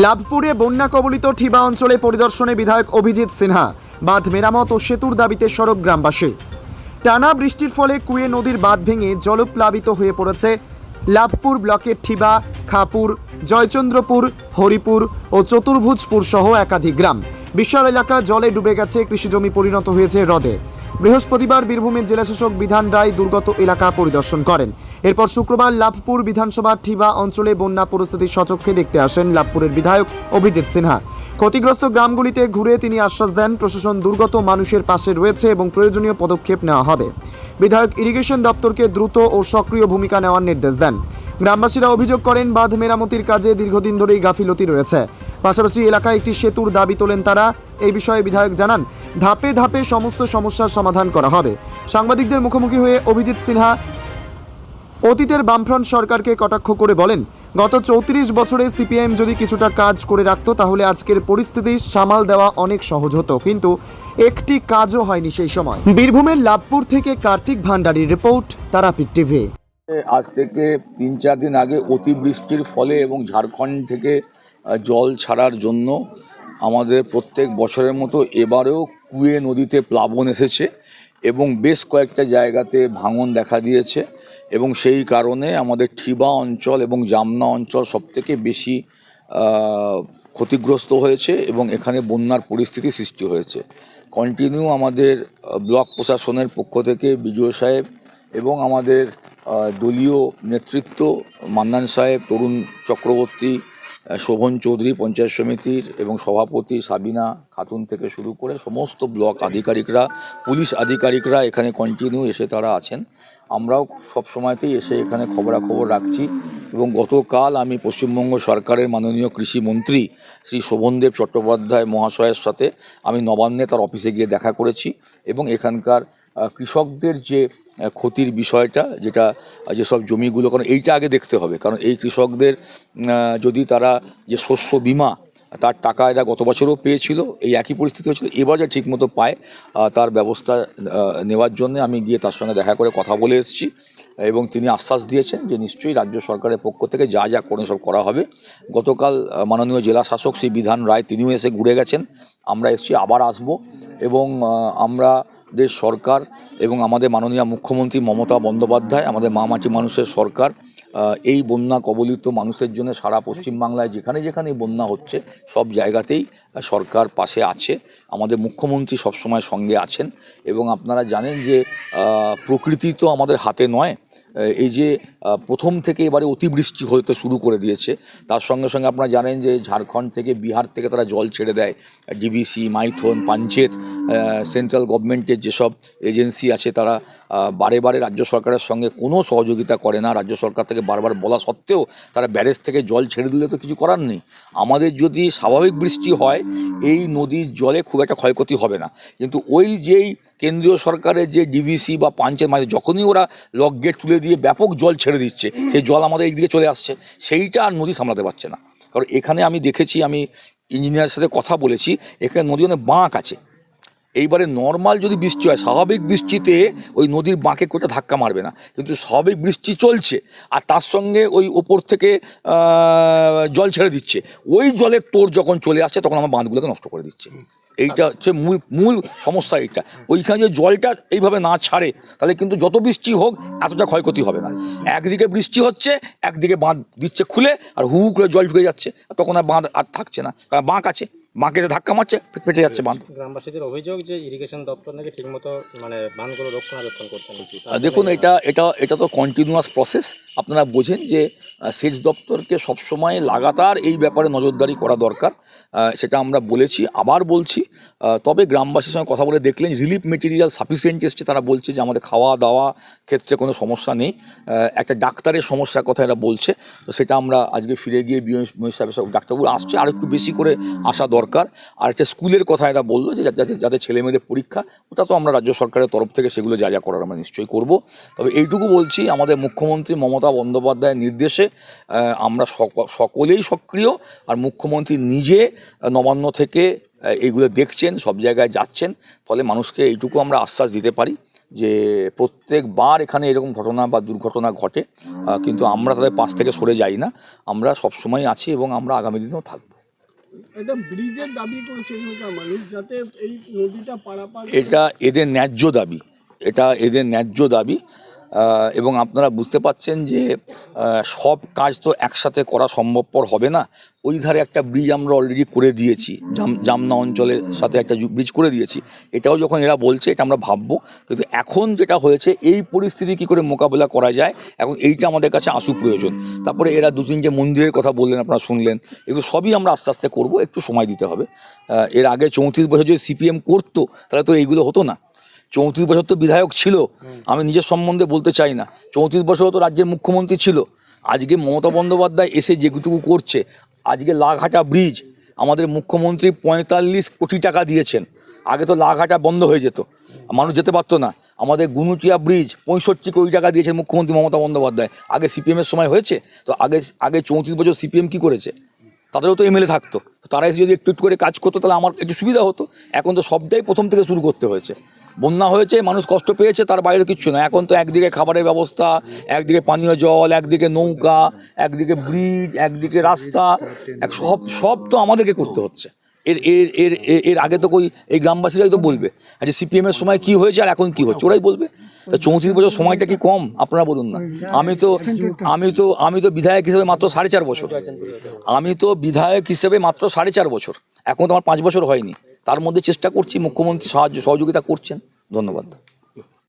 লাভপুরে বন্যা কবলিত ঠিবা অঞ্চলে পরিদর্শনে বিধায়ক অভিজিৎ সিনহা। বাঁধ মেরামত ও সেতুর দাবিতে সরব গ্রামবাসী। টানা বৃষ্টির ফলে কুয়ে নদীর বাঁধ ভেঙে জলপ্লাবিত হয়ে পড়েছে লাভপুর ব্লকের ঠিবা, খাপুর, জয়চন্দ্রপুর, হরিপুর ও চতুর্ভুজপুর সহ একাধিক গ্রাম। বিশাল এলাকা জলে ডুবে গেছে, কৃষিজমি পরিণত হয়েছে হ্রদে। বৃহস্পতিবার বীরভূমের জেলাশাসক বিধান রায় দুর্গত এলাকা পরিদর্শন করেন। এরপর শুক্রবার লাভপুর বিধানসভার ঠিবা অঞ্চলে বন্যা পরিস্থিতি সচক্ষে দেখতে আসেন লাভপুরের বিধায়ক অভিজিৎ সিনহা। ক্ষতিগ্রস্ত গ্রামগুলিতে ঘুরে তিনি আশ্বাস দেন প্রশাসন দুর্গত মানুষের পাশে রয়েছে এবং প্রয়োজনীয় পদক্ষেপ নেওয়া হবে। বিধায়ক ইরিগেশন দপ্তরকে দ্রুত ও সক্রিয় ভূমিকা নেওয়ার নির্দেশ দেন। গ্রামবাসীরা অভিযোগ করেন বাঁধ মেরামতির কাজে দীর্ঘদিন ধরেই গাফিলতি রয়েছে। পাশাপাশি এলাকায় একটি সেতুর দাবি তোলেন তারা। এই বিষয়ে বিধায়ক জানান, ধাপে ধাপে সমস্ত সমস্যার সমাধান করা হবে। সাংবাদিকদের মুখোমুখি হয়ে অভিজিৎ সিনহা অতীতের বামফ্রন্ট সরকারকে কটাক্ষ করে বলেন, গত 34 বছরে সিপিএম যদি কিছুটা কাজ করে রাখতো তাহলে আজকের পরিস্থিতি সামাল দেওয়া অনেক সহজ হতো, কিন্তু একটি কাজও হয়নি সেই সময়। বীরভূমের লাভপুর থেকে কার্তিক ভান্ডারীর রিপোর্ট, তারাপীঠ টিভি। আজ থেকে 3-4 দিন আগে অতিবৃষ্টির ফলে এবং ঝাড়খণ্ড থেকে জল ছাড়ার জন্য আমাদের প্রত্যেক বছরের মতো এবারেও কুয়ে নদীতে প্লাবন এসেছে এবং বেশ কয়েকটা জায়গাতে ভাঙন দেখা দিয়েছে এবং সেই কারণে আমাদের ঠিবা অঞ্চল এবং জামনা অঞ্চল সবথেকে বেশি ক্ষতিগ্রস্ত হয়েছে এবং এখানে বন্যার পরিস্থিতি সৃষ্টি হয়েছে। কন্টিনিউ আমাদের ব্লক প্রশাসনের পক্ষ থেকে বিডিও সাহেব এবং আমাদের দলীয় নেতৃত্ব মান্নান সাহেব, তরুণ চক্রবর্তী, শোভন চৌধুরী পঞ্চায়েত সমিতির এবং সভাপতি সাবিনা খাতুন থেকে শুরু করে সমস্ত ব্লক আধিকারিকরা, পুলিশ আধিকারিকরা এখানে কন্টিনিউ এসে তারা আছেন। আমরাও সব সময়তেই এসে এখানে খবরাখবর রাখছি এবং গতকাল আমি পশ্চিমবঙ্গ সরকারের মাননীয় কৃষিমন্ত্রী শ্রী শোভনদেব চট্টোপাধ্যায় মহাশয়ের সাথে আমি নবান্নে তার অফিসে গিয়ে দেখা করেছি এবং এখানকার কৃষকদের যে ক্ষতির বিষয়টা, যেসব জমিগুলো, কারণ এইটা আগে দেখতে হবে, কারণ এই কৃষকদের যদি তারা যে শস্য বিমা তার টাকা এরা গত বছরও পেয়েছিল, এই একই পরিস্থিতি হয়েছিল, এবার যা ঠিকমতো পায় তার ব্যবস্থা নেওয়ার জন্য আমি গিয়ে তার সঙ্গে দেখা করে কথা বলে এসেছি এবং তিনি আশ্বাস দিয়েছেন যে নিশ্চয়ই রাজ্য সরকারের পক্ষ থেকে যা যা করে সব করা হবে। গতকাল মাননীয় জেলা শাসক শ্রী বিধান রায় তিনিও এসে ঘুরে গেছেন, আমরা এসেছি, আবার আসব এবং আমাদের সরকার এবং আমাদের মাননীয় মুখ্যমন্ত্রী মমতা বন্দ্যোপাধ্যায়, আমাদের মা মাটি মানুষের সরকার এই বন্যা কবলিত মানুষের জন্য সারা পশ্চিমবাংলায় যেখানে যেখানে বন্যা হচ্ছে সব জায়গাতেই সরকার পাশে আছে। আমাদের মুখ্যমন্ত্রী সবসময় সঙ্গে আছেন এবং আপনারা জানেন যে প্রকৃতি তো আমাদের হাতে নয়। এই যে প্রথম থেকে এবারে অতিবৃষ্টি হতে শুরু করে দিয়েছে, তার সঙ্গে সঙ্গে আপনারা জানেন যে ঝাড়খণ্ড থেকে, বিহার থেকে তারা জল ছেড়ে দেয়। ডিবিসি, মাইথন, পাঞ্চেত, সেন্ট্রাল গভর্নমেন্টের যেসব এজেন্সি আছে তারা বারে বারে রাজ্য সরকারের সঙ্গে কোনো সহযোগিতা করে না। রাজ্য সরকার থেকে বারবার বলা সত্ত্বেও তারা ব্যারেজ থেকে জল ছেড়ে দিলে তো কিছু করার নেই। আমাদের যদি স্বাভাবিক বৃষ্টি হয় এই নদীর জলে খুব একটা ক্ষয়ক্ষতি হবে না, কিন্তু ওই যেই কেন্দ্রীয় সরকারের যে ডিবিসি বা পাঞ্চেত, মানে যখনই ওরা লক গেট তুলে দিয়ে ব্যাপক জল ছেড়ে দিচ্ছে, সেই জল আমাদের এই দিকে চলে আসছে, সেইটা আর নদী সামলাতে পারছে না। কারণ এখানে আমি দেখেছি, আমি ইঞ্জিনিয়ারের সাথে কথা বলেছি, এখানে নদী অনেক বাঁক আছে। এইবারে নর্মাল যদি বৃষ্টি হয়, স্বাভাবিক বৃষ্টিতে ওই নদীর বাঁকে কোটা ধাক্কা মারবে না, কিন্তু স্বাভাবিক বৃষ্টি চলছে আর তার সঙ্গে ওই ওপর থেকে জল ছেড়ে দিচ্ছে, ওই জলের তোর যখন চলে আসছে তখন আমার বাঁধগুলোকে নষ্ট করে দিচ্ছে। এইটা হচ্ছে মূল সমস্যা। এইটা ওইখানে যে জলটা এইভাবে না ছাড়ে তাহলে কিন্তু যত বৃষ্টি হোক এতটা ক্ষয়ক্ষতি হবে না। একদিকে বৃষ্টি হচ্ছে, একদিকে বাঁধ দিচ্ছে খুলে, আর হু করে জল ঢুকে যাচ্ছে, তখন আর বাঁধ আর থাকছে না, কারণ বাঁক আছে, বাঁকে ধাক্কা মারছে, ফেটে যাচ্ছে বাঁধ। গ্রামবাসীদের অভিযোগ যে ইরিগেশন দপ্তর নাকি ঠিকমতো বাঁধগুলো রক্ষণাবেক্ষণ করছে না। দেখুন, এটা তো কন্টিনিউয়াস প্রসেস। আপনারা বোঝেন যে সেচ দপ্তরকে সবসময় লাগাতার এই ব্যাপারে নজরদারি করা দরকার, সেটা আমরা বলেছি, আবার বলছি। তবে গ্রামবাসীর সঙ্গে কথা বলে দেখলেন রিলিফ মেটেরিয়াল সাফিসিয়েন্ট এসছে, তারা বলছে যে আমাদের খাওয়া দাওয়া ক্ষেত্রে কোনো সমস্যা নেই। একটা ডাক্তারের সমস্যার কথা এরা বলছে, তো সেটা আমরা আজকে ফিরে গিয়ে বিএস সাহেব ডাক্তারবাবু আসছে, আর একটু বেশি করে আসা দরকার। আর একটা স্কুলের কথা এরা বললো যে যাদের ছেলেমেয়েদের পরীক্ষা, ওটা তো আমরা রাজ্য সরকারের তরফ থেকে সেগুলো যা যা করার আমরা নিশ্চয়ই করব। তবে এইটুকু বলছি, আমাদের মুখ্যমন্ত্রী মমতা বন্দ্যোপাধ্যায়ের নির্দেশে আমরা সকলেই সক্রিয়, আর মুখ্যমন্ত্রী নিজে নবান্ন থেকে এইগুলো দেখছেন, সব জায়গায় যাচ্ছেন। ফলে মানুষকে এইটুকু আমরা আশ্বাস দিতে পারি যে প্রত্যেকবার এখানে এরকম ঘটনা বা দুর্ঘটনা ঘটে, কিন্তু আমরা তাদের পাশ থেকে সরে যাই না, আমরা সবসময় আছি এবং আমরা আগামী দিনেও থাকবো। একটা ব্রিজের দাবি করেছে এখানকার মানুষ, যাতে এই নদীটা পারাপার। এটা এদের ন্যায্য দাবি, এটা এদের ন্যায্য দাবি। এবং আপনারা বুঝতে পাচ্ছেন যে সব কাজ তো একসাথে করা সম্ভবপর হবে না। ওই ধারে একটা ব্রিজ আমরা অলরেডি করে দিয়েছি, জামনা অঞ্চলের সাথে একটা ব্রিজ করে দিয়েছি। এটাও যখন এরা বলছে এটা আমরা ভাববো, কিন্তু এখন যেটা হয়েছে এই পরিস্থিতি কী করে মোকাবেলা করা যায়, এখন এইটা আমাদের কাছে আসু প্রয়োজন। তারপরে এরা 2-3টে মন্দিরের কথা বললেন, আপনারা শুনলেন, এগুলো সবই আমরা আস্তে আস্তে করবো, একটু সময় দিতে হবে। এর আগে 34 বছর যদি সিপিএম করতো তাহলে তো এইগুলো হতো না। 34 বছর তো বিধায়ক ছিল, আমি নিজের সম্বন্ধে বলতে চাই না, 34 বছর তো রাজ্যের মুখ্যমন্ত্রী ছিল। আজকে মমতা বন্দ্যোপাধ্যায় এসে যেটুকু করছে, আজকে লাঘাটা ব্রিজ আমাদের মুখ্যমন্ত্রী 45 কোটি টাকা দিয়েছেন। আগে তো লাঘাটা বন্ধ হয়ে যেত, মানুষ যেতে পারতো না। আমাদের গুনুচিয়া ব্রিজ 65 কোটি টাকা দিয়েছেন মুখ্যমন্ত্রী মমতা বন্দ্যোপাধ্যায়। আগে সিপিএমের সময় হয়েছে তো? আগে 34 বছর সিপিএম কী করেছে? তাদেরও তো এমএলএ থাকতো, তারা এসে যদি একটু একটু করে কাজ করতো তাহলে আমার একটু সুবিধা হতো। এখন তো সবটাই প্রথম থেকে শুরু করতে হয়েছে। বন্যা হয়েছে, মানুষ কষ্ট পেয়েছে, তার বাইরে কিচ্ছু না। এখন তো একদিকে খাবারের ব্যবস্থা, একদিকে পানীয় জল, একদিকে নৌকা, একদিকে ব্রিজ, একদিকে রাস্তা, সব তো আমাদেরকে করতে হচ্ছে। এর এর এর এর আগে তো এই গ্রামবাসীরাই তো বলবে আচ্ছা সিপিএমের সময় কি হয়েছে আর এখন কি হচ্ছে, ওরাই বলবে। তা 34 বছর সময়টা কি কম? আপনারা বলুন না। আমি তো বিধায়ক হিসেবে মাত্র 4.5 বছর, আমি তো বিধায়ক হিসেবে মাত্র 4.5 বছর, এখন তো আমার 5 বছর হয়নি। তার মধ্যে চেষ্টা করছি, মুখ্যমন্ত্রী সহযোগিতা করছেন। ধন্যবাদ।